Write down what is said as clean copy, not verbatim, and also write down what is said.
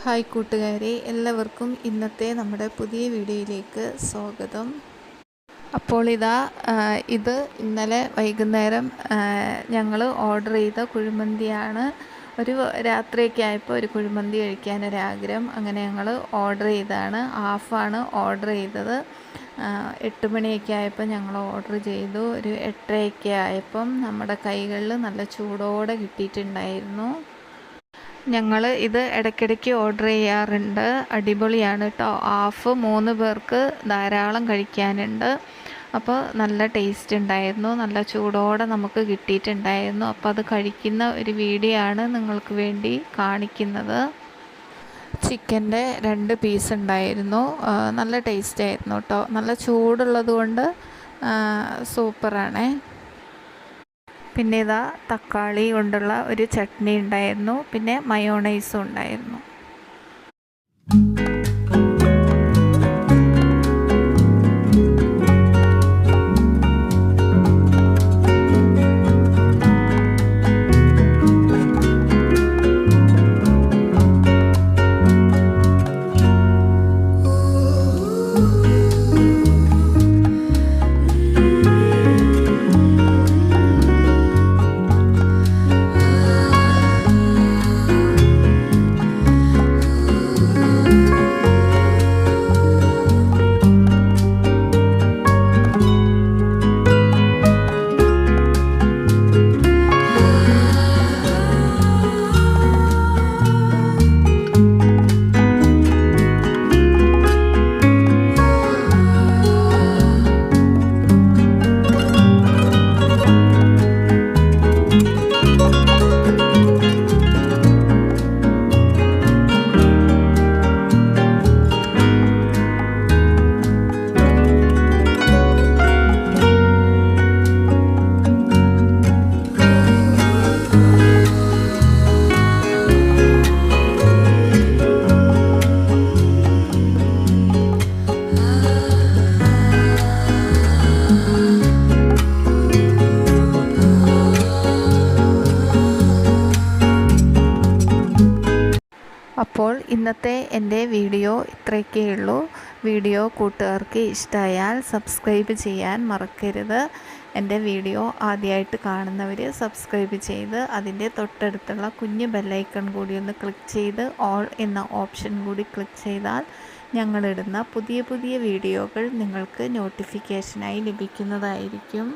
Hi കൂട്ടുകാരെ, എല്ലാവർക്കും ഇന്നത്തെ നമ്മുടെ പുതിയ വീഡിയോയിലേക്ക് സ്വാഗതം. അപ്പോൾ ഇത് ഇന്നലെ വൈകുന്നേരം ഞങ്ങൾ ഓർഡർ ചെയ്ത കുഴിമന്തിയാണ്. ഒരു രാത്രിയൊക്കെ ആയപ്പോൾ ഒരു കുഴിമന്തി കഴിക്കാനൊരാഗ്രഹം. അങ്ങനെ ഞങ്ങൾ ഓർഡർ ചെയ്തതാണ്. ഹാഫാണ് ഓർഡർ ചെയ്തത്. 8 മണിയൊക്കെ ആയപ്പോൾ ഞങ്ങൾ ഓർഡർ ചെയ്തു. ഒരു 8:30 ആയപ്പം നമ്മുടെ കൈകളിൽ നല്ല ചൂടോടെ കിട്ടിയിട്ടുണ്ടായിരുന്നു. ഞങ്ങൾ ഇത് ഇടയ്ക്കിടയ്ക്ക് ഓർഡർ ചെയ്യാറുണ്ട്. അടിപൊളിയാണ് കേട്ടോ. ഹാഫ് 3 പേർക്ക് ധാരാളം കഴിക്കാനുണ്ട്. അപ്പോൾ നല്ല ടേസ്റ്റ് ഉണ്ടായിരുന്നു. നല്ല ചൂടോടെ നമുക്ക് കിട്ടിയിട്ടുണ്ടായിരുന്നു. അപ്പോൾ അത് കഴിക്കുന്ന ഒരു വീഡിയോ ആണ് നിങ്ങൾക്ക് വേണ്ടി കാണിക്കുന്നത്. ചിക്കൻ്റെ 2 പീസ് ഉണ്ടായിരുന്നു. നല്ല ടേസ്റ്റ് ആയിരുന്നു കേട്ടോ. നല്ല ചൂടുള്ളത് കൊണ്ട് സൂപ്പറാണേ. പിന്നെ തക്കാളി കൊണ്ടുള്ള ഒരു ചട്നി ഉണ്ടായിരുന്നു. പിന്നെ മയോണൈസും ഉണ്ടായിരുന്നു. അപ്പോൾ ഇന്നത്തെ എൻ്റെ വീഡിയോ ഇത്രയൊക്കെ ഉള്ളൂ. വീഡിയോ കൂട്ടുകാർക്ക് ഇഷ്ടമായാൽ സബ്സ്ക്രൈബ് ചെയ്യാൻ മറക്കരുത്. എൻ്റെ വീഡിയോ ആദ്യമായിട്ട് കാണുന്നവർ സബ്സ്ക്രൈബ് ചെയ്ത് അതിൻ്റെ തൊട്ടടുത്തുള്ള കുഞ്ഞ് ബെല്ലൈക്കൺ കൂടി ഒന്ന് ക്ലിക്ക് ചെയ്ത് ഓൾ എന്ന ഓപ്ഷൻ കൂടി ക്ലിക്ക് ചെയ്താൽ ഞങ്ങളിടുന്ന പുതിയ പുതിയ വീഡിയോകൾ നിങ്ങൾക്ക് നോട്ടിഫിക്കേഷനായി ലഭിക്കുന്നതായിരിക്കും.